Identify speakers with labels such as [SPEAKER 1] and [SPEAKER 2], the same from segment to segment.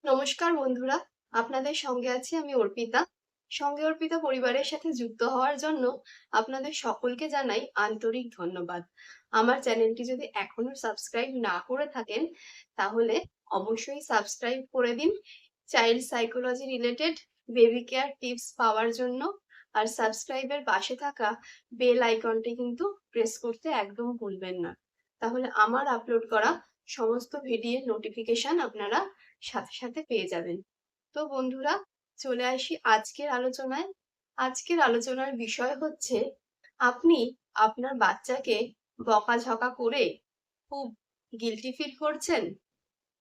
[SPEAKER 1] নমস্কার বন্ধুরা, আপনাদের সঙ্গে আছি আমি অর্পিতা। সঙ্গে অর্পিতা পরিবারের সাথে যুক্ত হওয়ার জন্য আপনাদের সকলকে জানাই আন্তরিক ধন্যবাদ। আমার চ্যানেলটি যদি এখনো সাবস্ক্রাইব না করে থাকেন, তাহলে অবশ্যই সাবস্ক্রাইব করে দিন। Child psychology related baby care tips পাওয়ার জন্য আর সাবস্ক্রাইবের পাশে থাকা বেল আইকনটি কিন্তু প্রেস করতে একদম ভুলবেন না। তাহলে আমার আপলোড করা সমস্ত ভিডিওর নোটিফিকেশন আপনারা সাথে সাথে পেয়ে যাবেন। তো বন্ধুরা, চলে আসি আজকের আলোচনায়। আজকের আলোচনার বিষয় হচ্ছে, আপনি আপনার বাচ্চাকে বকাঝকা করে খুব গিল্টি ফিল করছেন,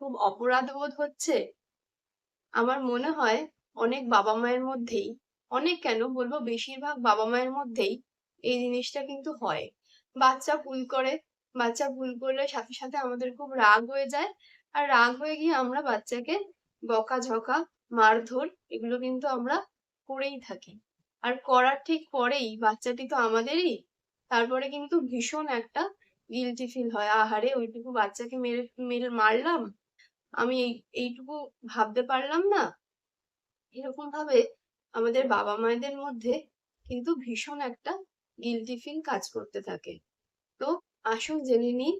[SPEAKER 1] খুব অপরাধ বোধ হচ্ছে। আমার মনে হয় অনেক বাবা মায়ের মধ্যেই, অনেক কেন বলবো, বেশিরভাগ বাবা মায়ের মধ্যেই এই জিনিসটা কিন্তু হয়। বাচ্চা ভুল করে, বাচ্চা ভুল করলে সাথে সাথে আমাদের খুব রাগ হয়ে যায়। আর রাগ হয়ে গিয়ে আমরা বাচ্চাকে বকাঝকা, মারধর এগুলো কিন্তু আমরা করেই থাকি। আর করার ঠিক পরেই বাচ্চাটি তো আমাদেরই, তারপরে কিন্তু ভীষণ একটা গিল্টি ফিল হয়, আহারে ওইটুকু বাচ্চাকে মেরে মেরে মারলাম, আমি এইটুকু ভাবতে পারলাম না। এরকম ভাবে আমাদের বাবা মায়েদের মধ্যে কিন্তু ভীষণ একটা গিল্টি ফিল কাজ করতে থাকে। তো আসুন জেনে নিই,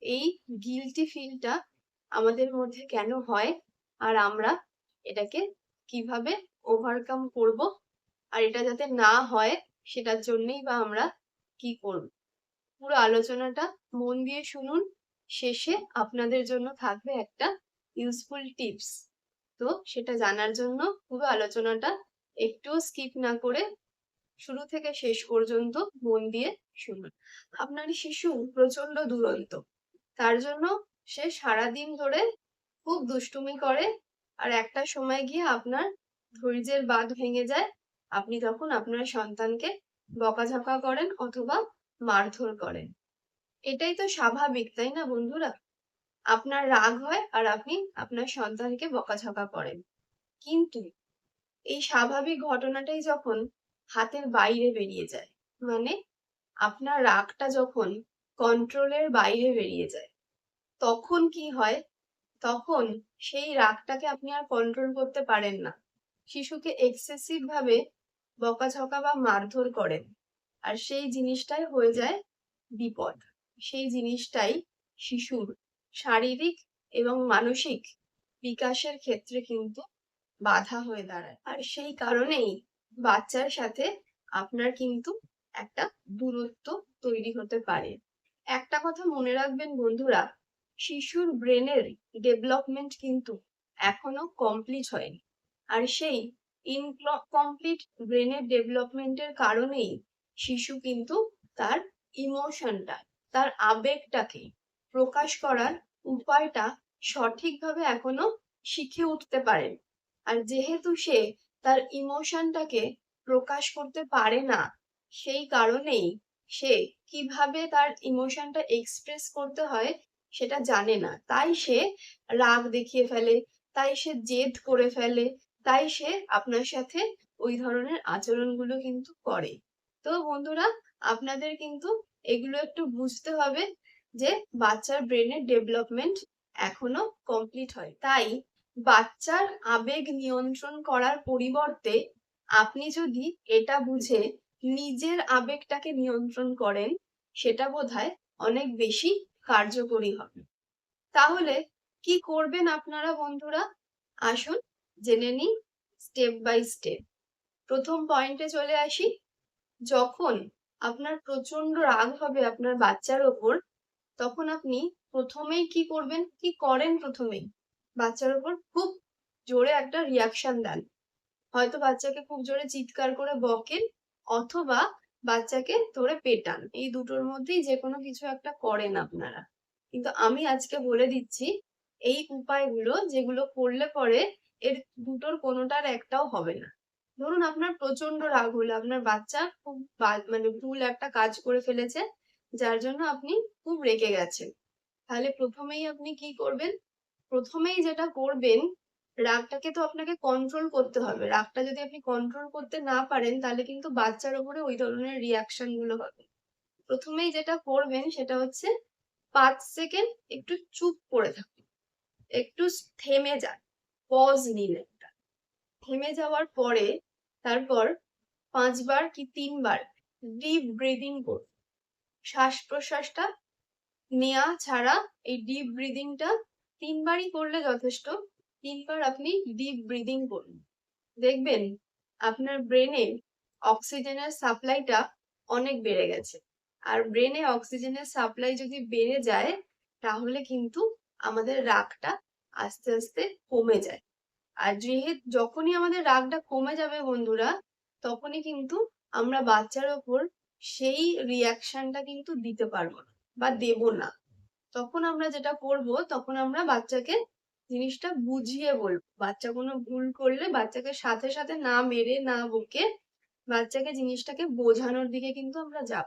[SPEAKER 1] এই গিল্টি ফিলটা আমাদের মধ্যে কেন হয়, আর আমরা এটাকে কিভাবে ওভারকাম করব, আর এটা যাতে না হয় সেটার জন্যই বা আমরা কি করব। পুরো আলোচনাটা মন দিয়ে শুনুন। শেষে আপনাদের জন্য থাকবে একটা ইউজফুল টিপস। তো সেটা জানার জন্য পুরো আলোচনাটা একটুও স্কিপ না করে শুরু থেকে শেষ পর্যন্ত মন দিয়ে শুনুন। আপনার শিশু প্রচন্ড দুরন্ত, তার জন্য সে সারাদিন ধরে খুব দুষ্টুমি করে, আর একটা সময় গিয়ে আপনার ধৈর্যের বাঁধ ভেঙে যায়। আপনি তখন আপনার সন্তানকে বকাঝকা করেন অথবা মারধর করেন। এটাই তো স্বাভাবিক, তাই না বন্ধুরা? আপনার রাগ হয় আর আপনি আপনার সন্তানকে বকাঝকা করেন। কিন্তু এই স্বাভাবিক ঘটনাটাই যখন হাতের বাইরে বেরিয়ে যায়, মানে আপনার রাগটা যখন কন্ট্রোলের বাইরে বেরিয়ে যায়, তখন কি হয়? তখন সেই রাগটাকে আপনি আর কন্ট্রোল করতে পারেন না, শিশুকে এক্সেসিভ ভাবে বকাঝকা বা মারধর করেন। আর সেই জিনিসটাই হয়ে যায় বিপদ। সেই জিনিসটাই শিশুর শারীরিক এবং মানসিক বিকাশের ক্ষেত্রে কিন্তু বাধা হয়ে দাঁড়ায়। আর সেই কারণেই বাচ্চার সাথে আপনার কিন্তু একটা দূরত্ব তৈরি হতে পারে। একটা কথা মনে রাখবেন বন্ধুরা, শিশুর ব্রেনের ডেভেলপমেন্ট কিন্তু এখনো কমপ্লিট হয়নি। আর সেই ইনকমপ্লিট ব্রেনের ডেভেলপমেন্টের কারণেই শিশু কিন্তু তার ইমোশনটা, তার আবেগটাকে প্রকাশ করার উপায়টা সঠিকভাবে এখনো শিখে উঠতে পারে। আর যেহেতু সে তার ইমোশনটাকে প্রকাশ করতে পারে না, সেই কারণেই সে কিভাবে তার ইমোশনটা এক্সপ্রেস করতে হয় সেটা জানে না। তাই সে রাগ দেখিয়ে ফেলে, তাই সে জেদ করে ফেলে, তাই সে আপনার সাথে ওই ধরনের আচরণগুলো কিন্তু করে। তো বন্ধুরা, আপনাদের কিন্তু এগুলো একটু বুঝতে হবে যে বাচ্চার ব্রেনের ডেভেলপমেন্ট এখনো কমপ্লিট হয়। তাই বাচ্চার আবেগ নিয়ন্ত্রণ করার পরিবর্তে আপনি যদি এটা বুঝে নিজের আবেগটাকে নিয়ন্ত্রণ করেন, সেটা বোধহয় অনেক বেশি কার্যকরী হবে। তাহলে কি করবেন আপনারা বন্ধুরা? আসুন জেনে নিই স্টেপ বাই স্টেপ। প্রথম পয়েন্টে চলে আসি। যখন আপনার প্রচন্ড রাগ হবে আপনার বাচ্চার ওপর, তখন আপনি প্রথমেই কি করবেন, কি করেন? প্রথমেই বাচ্চার ওপর খুব জোরে একটা রিয়াকশন দেন। হয়তো বাচ্চাকে খুব জোরে চিৎকার করে বকেন, অথবা বাচ্চাকে ধরে পেটান। এই দুটোর মধ্যেই যে কোনো কিছু একটা করেন আপনারা। কিন্তু আমি আজকে বলে দিচ্ছি এই উপায়গুলো, যেগুলো করলে পরে এর দুটোর কোনোটার একটাও হবে না। ধরুন আপনার প্রচন্ড রাগ হলো, আপনার বাচ্চা খুব মানে ভুল একটা কাজ করে ফেলেছে, যার জন্য আপনি খুব রেগে গেছেন। তাহলে প্রথমেই আপনি কি করবেন? প্রথমেই যেটা করবেন, রাগটাকে তো আপনাকে কন্ট্রোল করতে হবে। রাগটা যদি আপনি কন্ট্রোল করতে না পারেন, তাহলে কিন্তু বাচ্চার উপরে ওই ধরনের রিয়াকশন গুলো হবে। প্রথমেই যেটা করবেন সেটা হচ্ছে 5 সেকেন্ড একটু চুপ করে থাকুন, একটু থেমে যান। পজ নিন একটা। থেমে যাওয়ার পরে তারপর ৫ বার কি ৩ বার ডিপ ব্রিদিং করুন। শ্বাস-প্রশ্বাসটা নেয়া ছাড়া এই ডিপ ব্রিদিংটা ৩ বারই করলে যথেষ্ট। ৩ বার আপনি ডিপ ব্রিদিং করুন। দেখবেন আপনার ব্রেনে অক্সিজেনের সাপ্লাইটা অনেক বেড়ে গেছে। আর ব্রেনে অক্সিজেনের সাপ্লাই যদি বেড়ে যায় তাহলে কিন্তু আমাদের রাগটা আস্তে আস্তে কমে যায়। আর যখনই আমাদের রাগটা কমে যাবে বন্ধুরা, তখনই কিন্তু আমরা বাচ্চার ওপর সেই রিঅ্যাকশনটা কিন্তু দিতে পারবো না বা দেব না। তখন আমরা যেটা করব, তখন আমরা বাচ্চাকে জিনিসটা বুঝিয়ে বলবো। বাচ্চা কোনো ভুল করলে বাচ্চাকে সাথে সাথে না মেরে না বকে বাচ্চাকে জিনিসটাকে বোঝানোর দিকে কিন্তু আমরা যাব।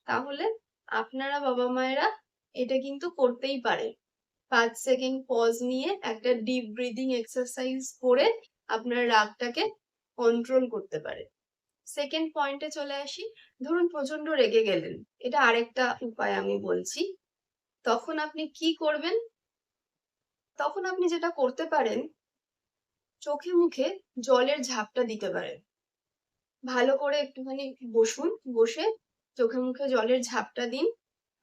[SPEAKER 1] তাহলে আপনারা বাবা মায়েরা এটা কিন্তু করতেই পারেন। ৫ সেকেন্ড পজ নিয়ে একটা ডিপ ব্রিদিং এক্সারসাইজ করে আপনার রাগটাকে কন্ট্রোল করতে পারেন। সেকেন্ড পয়েন্টে চলে আসি। ধরুন প্রচন্ড রেগে গেলেন, এটা আরেকটা উপায় আমি বলছি। তখন আপনি কি করবেন? তখন আপনি যেটা করতে পারেন, চোখে মুখে জলের ঝাপটা দিতে পারেন। ভালো করে একটুখানি বসুন, বসে চোখে মুখে জলের ঝাপটা দিন।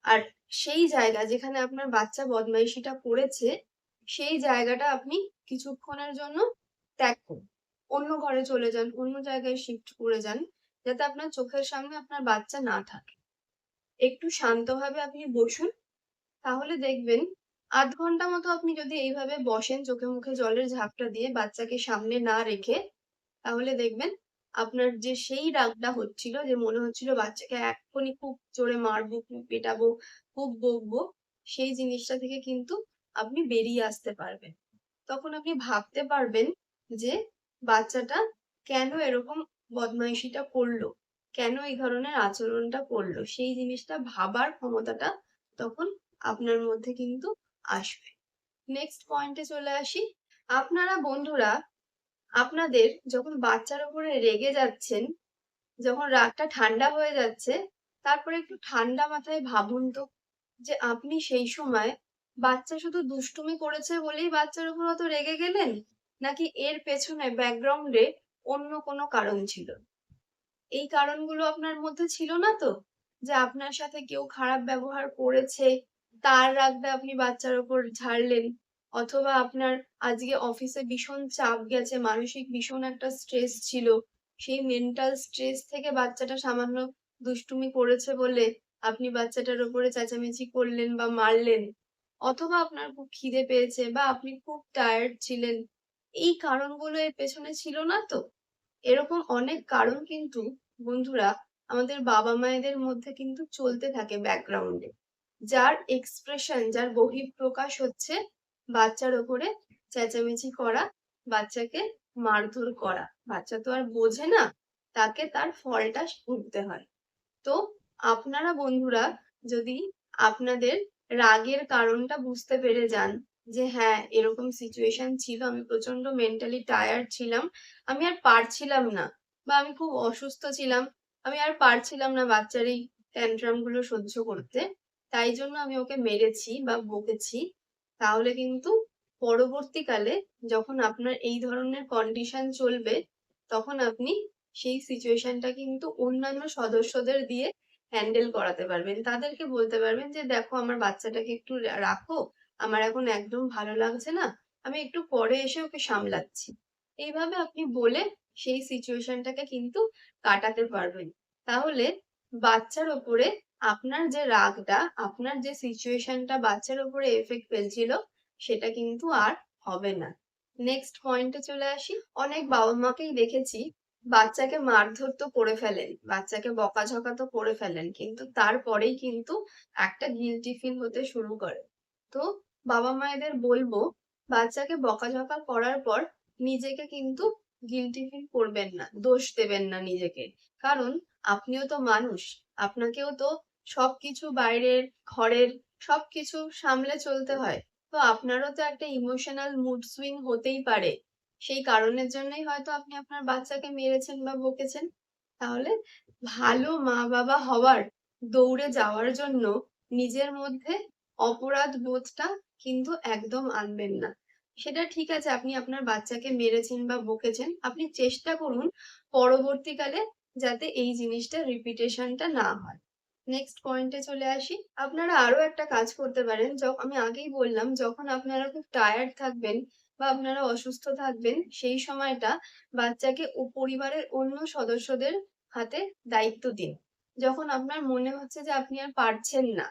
[SPEAKER 1] আর সেই জায়গা যেখানে আপনার বাচ্চা বদমাইশিটা করেছে, সেই জায়গাটা আপনি কিছুক্ষণের জন্য ত্যাগ করুন। অন্য ঘরে চলে যান, অন্য জায়গায় শিফট করে যান, যাতে আপনার চোখের সামনে আপনার বাচ্চা না থাকে। একটু শান্তভাবে আপনি বসুন। তাহলে দেখবেন ০.৫ ঘন্টা মতো আপনি যদি এইভাবে বসেন চোখে মুখে জলের ঝাপটা দিয়ে বাচ্চাকে সামনে না রেখে, তাহলে দেখবেন আপনার যে সেই রাগটা হচ্ছিল, যে মনে হচ্ছিল বাচ্চাকে এক্ষুনি খুব জোরে মারবো, খুব পেটাবো, খুব বকবো, সেই জিনিসটা থেকে কিন্তু আপনি বেরিয়ে আসতে পারবেন। তখন আপনি ভাবতে পারবেন যে বাচ্চাটা কেন এরকম বদমাইশিটা করলো, কেন এই ধরনের আচরণটা করলো, সেই জিনিসটা ভাবার ক্ষমতাটা তখন আপনার মধ্যে কিন্তু আসবে। নেক্সট পয়েন্টে চলে আসি। আপনারা বন্ধুরা আপনাদের যখন বাচ্চার উপরে রেগে যাচ্ছেন, যখন রাগটা ঠান্ডা হয়ে যাচ্ছে, তারপরে একটু ঠান্ডা মাথায় ভাবুন তো যে আপনি সেই সময় বাচ্চা শুধু দুষ্টুমি করেছে বলেই বাচ্চার উপর অত রেগে গেলেন, নাকি এর পেছনে ব্যাকগ্রাউন্ডে অন্য কোনো কারণ ছিল? এই কারণগুলো আপনার মধ্যে ছিল না তো? যে আপনার সাথে কেউ খারাপ ব্যবহার করেছে, তার রাগটা আপনি বাচ্চার উপর ঝাড়লেন, অথবা আপনার আজকে অফিসে ভীষণ চাপ গেছে, মানসিক ভীষণ একটা স্ট্রেস ছিল, সেই মেন্টাল স্ট্রেস থেকে বাচ্চাটা সামান্য দুষ্টুমি করেছে বলে আপনি বাচ্চাটার উপরে চেঁচামেচি করলেন বা মারলেন, অথবা আপনার খুব খিদে পেয়েছে বা আপনি খুব টায়ার্ড ছিলেন। এই কারণগুলো এর পেছনে ছিল না তো? এরকম অনেক কারণ কিন্তু বন্ধুরা আমাদের বাবা মায়েদের মধ্যে কিন্তু চলতে থাকে ব্যাকগ্রাউন্ডে, যার এক্সপ্রেশন, যার বহিঃপ্রকাশ হচ্ছে বাচ্চার ওপরে চেঁচামেচি করা, বাচ্চাকে মারধর করা। বাচ্চা তো আর বোঝে না, তাকে তার ফলটা ভুগতে হয়। তো আপনারা বন্ধুরা যদি আপনাদের রাগের কারণটা বুঝতে পেরে যান যে হ্যাঁ এরকম সিচুয়েশন ছিল, আমি প্রচন্ড মেন্টালি টায়ার্ড ছিলাম, আমি আর পারছিলাম না, বা আমি খুব অসুস্থ ছিলাম, আমি আর পারছিলাম না বাচ্চার এই ট্যান্ট্রাম গুলো সহ্য করতে, তাই জন্য আমি ওকে মেরেছি বা বকেছি, তাহলে কিন্তু পরবর্তীকালে যখন আপনার এই ধরনের কন্ডিশন চলবে, তখন আপনি সেই সিচুয়েশনটা কিন্তু অন্যান্য সদস্যদের দিয়ে হ্যান্ডেল করাতে পারবেন। তাদেরকে বলতে পারবেন যে, "দেখো আমার বাচ্চাটাকে একটু রাখো। আমার এখন একদম ভালো লাগছে না। আমি একটু পরে এসে ওকে সামলাচ্ছি।" এইভাবে আপনি বলে সেই সিচুয়েশনটাকে কিন্তু কাটাতে পারবেন। তাহলে বাচ্চার উপরে আপনার যে রাগটা, আপনার যে সিচুয়েশনটা বাচ্চার উপরে এফেক্ট ফেলছিল, সেটা কিন্তু আর হবে না। নেক্সট পয়েন্টে চলে আসি। অনেক বাবা-মাকেই দেখেছি বাচ্চাকে মারধর তো করে ফেলেন, বাচ্চাকে বকাঝকা তো করে ফেলেন, কিন্তু তারপরেই কিন্তু একটা গিল্টি ফিল হতে শুরু করে। তো বাবা মায়েদের বলবো বাচ্চাকে বকাঝকা করার পর নিজেকে কিন্তু গিল্টি ফিল করবেন না, দোষ দেবেন না নিজেকে। কারণ আপনিও তো মানুষ, আপনাকেও তো সবকিছু বাইরের ঘরের সবকিছু সামলে চলতে হয়। তো আপনারও তো একটা ইমোশনাল মুড সুইং হতেই পারে। সেই কারণের জন্যই হয়তো আপনি আপনার বাচ্চাকে মেরেছেন বা বকেছেন। তাহলে ভালো মা-বাবা হওয়ার দৌড়ে যাওয়ার জন্য নিজের মধ্যে অপরাধ বোধটা কিন্তু একদম আনবেন না। সেটা ঠিক আছে, আপনি আপনার বাচ্চাকে মেরেছেন বা বকেছেন। আপনি চেষ্টা করুন পরবর্তীকালে যাতে এই জিনিসটা রিপিটেশনটা না হয়। নেক্সট পয়েন্টে চলে আসি। আপনারা আরো একটা কাজ করতে পারেন। আমি আগেই বললাম, যখন আপনারা খুব টায়ার্ড থাকবেন বা আপনারা অসুস্থ থাকবেন, সেই সময়টা বাচ্চাকে ও পরিবারের অন্য সদস্যদের হাতে দায়িত্ব দিন। যখন আপনার মনে হচ্ছে যে আপনি আর পারছেন না।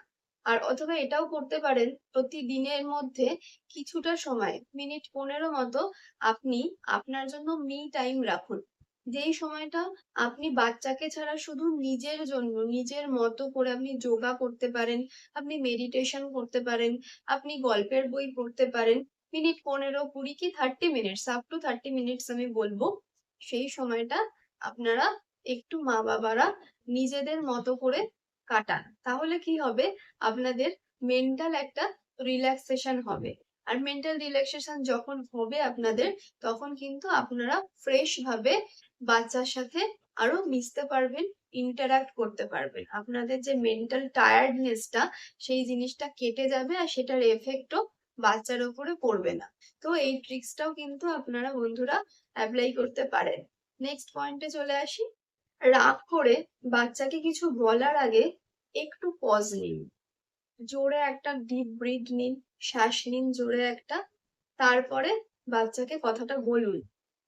[SPEAKER 1] আর অথবা এটাও করতে পারেন, প্রতিদিনের মধ্যে কিছুটা সময় মিনিট 15 মতো আপনি আপনার জন্য মি টাইম রাখুন। যেই সময়টা আপনি বাচ্চাকে ছাড়া শুধু নিজের জন্য, নিজের মতো করে আপনি যোগা করতে পারেন, আপনি মেডিটেশন করতে পারেন, আপনি গল্পের বই পড়তে পারেন। মিনিট 15, 20 কি 30 মিনিটস, আপ টু 30 মিনিটস আমি বলব। সেই সময়টা আপনারা একটু মা-বাবারা নিজেদের মতো করে কাটান। তাহলে কি হবে? আপনাদের মেন্টাল একটা রিল্যাক্সেশন হবে। আর মেন্টাল রিল্যাক্সেশন যখন হবে আপনাদের, তখন কিন্তু আপনারা ফ্রেশ ভাবে বাচ্চার সাথে আরো মিশতে পারবেন, interact করতে পারবেন। আপনাদের যে মেন্টাল টায়ার্ডনেস টা, সেই জিনিসটা কেটে যাবে আর সেটার এফেক্টও বাচ্চার উপরে পড়বে না। তো এই ট্রিক্সটাও কিন্তু আপনারা বন্ধুরা এপ্লাই করতে পারেন। নেক্সট পয়েন্টে চলে আসি। রাগ করে বাচ্চাকে কিছু বলার আগে একটু পজ নিন। জোরে একটা ডিপ ব্রিথ নিন, শ্বাস নিন জোরে একটা। তারপরে বাচ্চাকে কথাটা বলুন।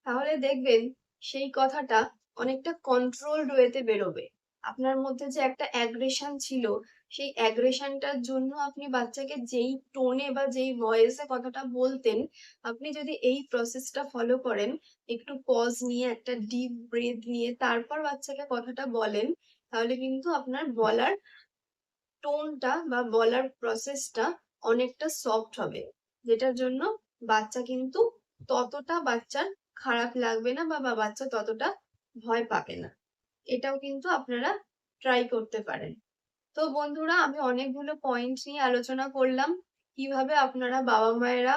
[SPEAKER 1] তাহলে দেখবেন সেই কথাটা অনেকটা কন্ট্রোলড ওয়েতে বেরোবে। আপনার মধ্যে যে একটা অ্যাগ্রেশন ছিল, সেই অ্যাগ্রেশনটার জন্য আপনি বাচ্চাকে যেই টোনে বা যেই ভয়েসে কথাটা বলতেন, আপনি যদি এই প্রসেসটা ফলো করেন, একটু পজ নিয়ে একটা ডিপ ব্রেথ নিয়ে তারপর বাচ্চাকে কথাটা বলেন, তাহলে কিন্তু আপনার বলার টোনটা বা বলার প্রসেসটা অনেকটা সফট হবে। যেটার জন্য বাচ্চা কিন্তু ততটা বাচ্চার খারাপ লাগবে না বা বাচ্চা ততটা ভয় পাবে না। এটাও কিন্তু আপনারা ট্রাই করতে পারেন। তো বন্ধুরা, আমি অনেকগুলো পয়েন্ট নিয়ে আলোচনা করলাম। কিভাবে আপনারা বাবা-মায়েরা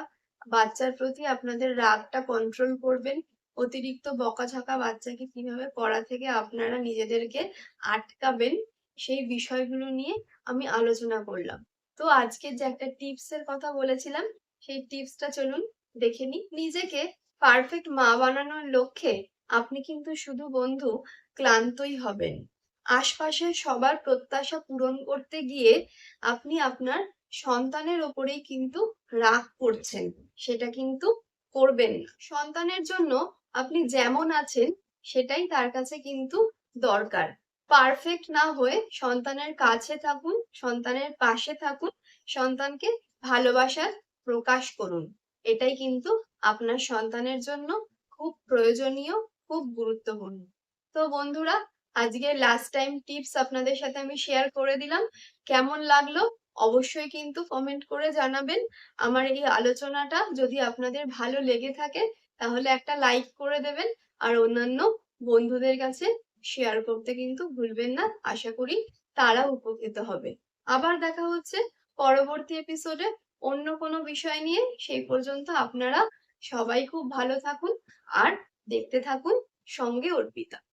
[SPEAKER 1] বাচ্চার প্রতি আপনাদের রাগটা কন্ট্রোল করবেন। অতিরিক্ত বকাঝকা বাচ্চাকে কিভাবে করা থেকে আপনারা নিজেদেরকে আটকাবেন, সেই বিষয়গুলো নিয়ে আমি আলোচনা করলাম। তো আজকে যে একটা টিপস এর কথা বলেছিলাম, সেই টিপসটা চলুন দেখে নিই। নিজেকে পারফেক্ট মা বানানোর লক্ষ্যে আপনি কিন্তু শুধু বন্ধু ক্লান্তই হবেন। আশপাশের সবার প্রত্যাশা পূরণ করতে গিয়ে আপনি আপনার সন্তানের ওপরেই কিন্তু রাগ করছেন। সেটা কিন্তু করবেন না। সন্তানের জন্য আপনি যেমন আছেন সেটাই তার কাছে কিন্তু দরকার। পারফেক্ট না হয়ে সন্তানের কাছে থাকুন, সন্তানের পাশে থাকুন, সন্তানকে ভালোবাসার প্রকাশ করুন। এটাই কিন্তু আপনার সন্তানের জন্য খুব প্রয়োজনীয়, খুব গুরুত্বপূর্ণ। তো বন্ধুরা, আজকে লাস্ট টাইম টিপস আপনাদের সাথে আমি শেয়ার করে দিলাম। কেমন লাগলো অবশ্যই কিন্তু কমেন্ট করে জানাবেন। আমার এই আলোচনাটা যদি আপনাদের ভালো লেগে থাকে, তাহলে একটা লাইক করে দেবেন আর অন্যান্য বন্ধুদের কাছে শেয়ার করতে কিন্তু ভুলবেন না। আশা করি তারা উপকৃত হবে। আবার দেখা হচ্ছে পরবর্তী এপিসোডে অন্য কোনো বিষয় নিয়ে। সেই পর্যন্ত আপনারা সবাই খুব ভালো থাকুন আর দেখতে থাকুন সঙ্গে অর্পিতা।